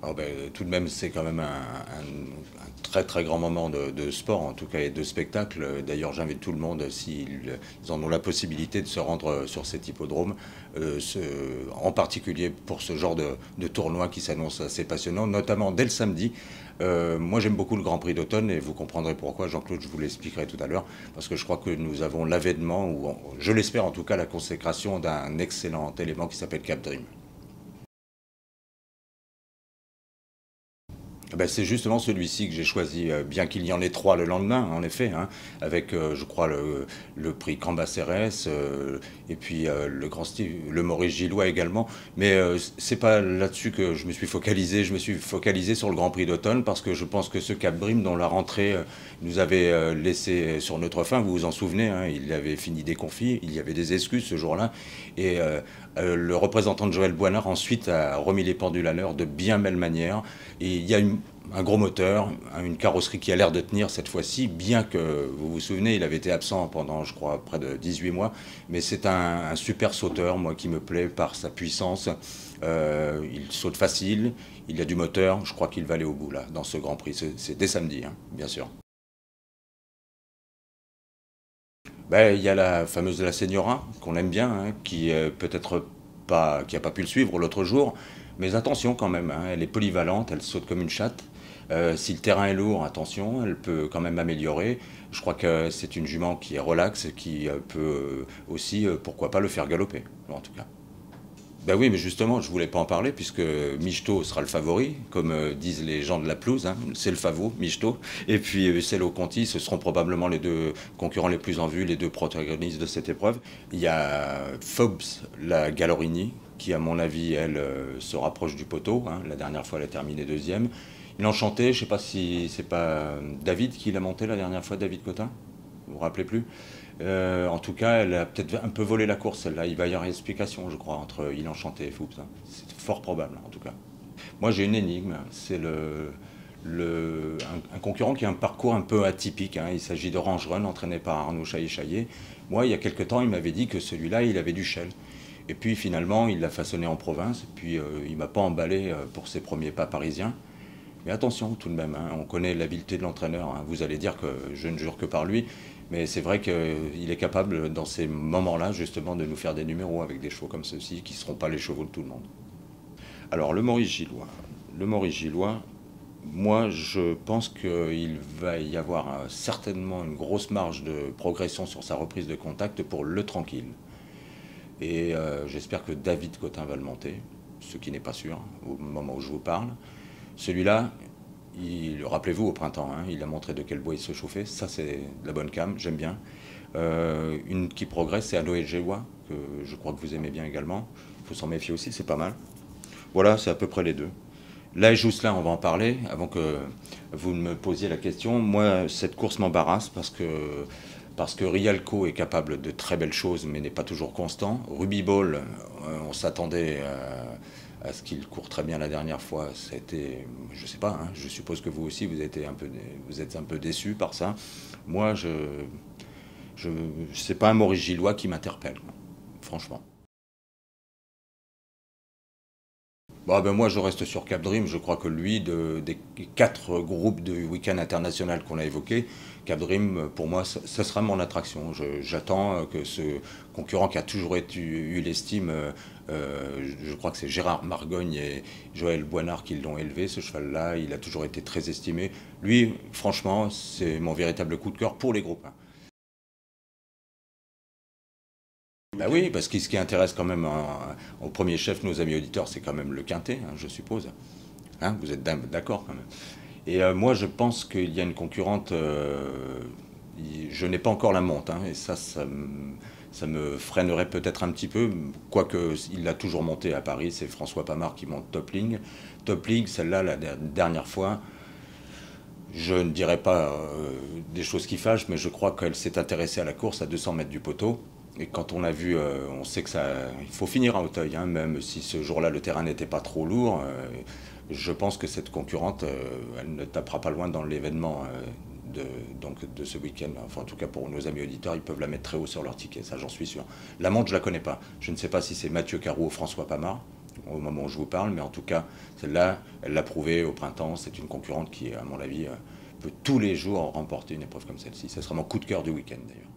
Ah ben, tout de même, c'est quand même un très très grand moment de sport, en tout cas, et de spectacle. D'ailleurs, j'invite tout le monde, s'ils en ont la possibilité, de se rendre sur cet hippodrome, en particulier pour ce genre de tournoi qui s'annonce assez passionnant, notamment dès le samedi. Moi, j'aime beaucoup le Grand Prix d'automne, et vous comprendrez pourquoi, Jean-Claude, je vous l'expliquerai tout à l'heure, parce que je crois que nous avons l'avènement, ou je l'espère en tout cas, la consécration d'un excellent élément qui s'appelle Cap Dream. Ben, c'est justement celui-ci que j'ai choisi, bien qu'il y en ait trois le lendemain, en effet, hein, avec, je crois, le prix Cambacérès, et puis le Maurice Gillois également. Mais c'est pas là-dessus que je me suis focalisé. Je me suis focalisé sur le Grand Prix d'automne parce que je pense que ce Cap Brim, dont la rentrée nous avait laissé sur notre faim, vous vous en souvenez, hein, il avait fini déconfit, il y avait des excuses ce jour-là, et le représentant de Joël Boinard ensuite a remis les pendules à l'heure de bien belle manière. Et il y a un gros moteur, une carrosserie qui a l'air de tenir cette fois-ci, bien que, vous vous souvenez, il avait été absent pendant, je crois, près de 18 mois. Mais c'est un super sauteur, moi, qui me plaît par sa puissance. Il saute facile, il a du moteur. Je crois qu'il va aller au bout, là, dans ce Grand Prix. C'est dès samedi, hein, bien sûr. Ben, il y a la fameuse La Señora, qu'on aime bien, hein, qui peut-être pas, qui a pas pu le suivre l'autre jour, mais attention quand même, hein, elle est polyvalente, elle saute comme une chatte. Si le terrain est lourd, attention, elle peut quand même améliorer. Je crois que c'est une jument qui est relaxe, qui peut aussi, pourquoi pas, le faire galoper, en tout cas. Ben oui, mais justement, je voulais pas en parler puisque Michto sera le favori, comme disent les gens de la pelouse, hein, c'est le favori, Michto. Et puis Cello Conti, ce seront probablement les deux concurrents les plus en vue, les deux protagonistes de cette épreuve. Il y a Phobes, la Galorini, qui à mon avis, elle, se rapproche du poteau. Hein. La dernière fois, elle a terminé deuxième. Il enchanté, je sais pas si c'est pas David qui l'a monté la dernière fois, David Cotin, vous vous rappelez plus. En tout cas, elle a peut-être un peu volé la course, celle-là. Il va y avoir une explication, je crois, entre Il Enchanté et Foups, hein. C'est fort probable, en tout cas. Moi, j'ai une énigme. C'est un concurrent qui a un parcours un peu atypique, hein. Il s'agit d'Orange Run, entraîné par Arnaud Chaillet-Chaillet. Moi, il y a quelque temps, il m'avait dit que celui-là, il avait du shell. Et puis, finalement, il l'a façonné en province. Et puis, il m'a pas emballé pour ses premiers pas parisiens. Mais attention tout de même, hein, on connaît l'habileté de l'entraîneur. Hein. Vous allez dire que je ne jure que par lui, mais c'est vrai qu'il est capable, dans ces moments-là, justement, de nous faire des numéros avec des chevaux comme ceux-ci, qui ne seront pas les chevaux de tout le monde. Alors, le Maurice Gillois. Le Maurice Gillois, moi, je pense qu'il va y avoir certainement une grosse marge de progression sur sa reprise de contact pour le tranquille. Et j'espère que David Cotin va le monter, ce qui n'est pas sûr au moment où je vous parle. Celui-là, rappelez-vous au printemps, hein, il a montré de quel bois il se chauffait. Ça, c'est de la bonne cam, j'aime bien. Une qui progresse, c'est Aloe Gewa, que je crois que vous aimez bien également. Il faut s'en méfier aussi, c'est pas mal. Voilà, c'est à peu près les deux. Là, Jousselin, on va en parler avant que vous me posiez la question. Moi, cette course m'embarrasse parce que Rialco est capable de très belles choses, mais n'est pas toujours constant. Ruby Ball, on s'attendait à ce qu'il court très bien la dernière fois. C'était, je sais pas, hein, je suppose que vous aussi, vous êtes un peu déçu par ça. Moi, je c'est pas un Maurice Gillois qui m'interpelle, franchement. Bon, ben moi, je reste sur Cap Dream. Je crois que lui, des quatre groupes de week-end international qu'on a évoqués, Cap Dream, pour moi, ça sera mon attraction. J'attends que ce concurrent qui a toujours eu l'estime, je crois que c'est Gérard Margogne et Joël Boinard qui l'ont élevé, ce cheval-là. Il a toujours été très estimé. Lui, franchement, c'est mon véritable coup de cœur pour les groupes, hein. Bah oui, parce que ce qui intéresse quand même au premier chef nos amis auditeurs, c'est quand même le quintet, hein, je suppose. Hein, vous êtes d'accord quand même. Et moi, je pense qu'il y a une concurrente. Je n'ai pas encore la monte, hein, et ça me freinerait peut-être un petit peu, quoique il l'a toujours monté à Paris. C'est François Pamard qui monte Top League. Top League, celle-là, la dernière fois, je ne dirais pas des choses qui fâchent, mais je crois qu'elle s'est intéressée à la course à 200 mètres du poteau. Et quand on a vu, on sait que il faut finir à Auteuil, hein, même si ce jour-là le terrain n'était pas trop lourd. Je pense que cette concurrente, elle ne tapera pas loin dans l'événement de ce week-end. Enfin, en tout cas, pour nos amis auditeurs, ils peuvent la mettre très haut sur leur ticket, ça j'en suis sûr. La montre, je la connais pas. Je ne sais pas si c'est Mathieu Carou ou François Pamard. au moment où je vous parle, mais en tout cas, celle-là, elle l'a prouvé au printemps. C'est une concurrente qui, à mon avis, peut tous les jours remporter une épreuve comme celle-ci. Ça sera mon coup de cœur du week-end d'ailleurs.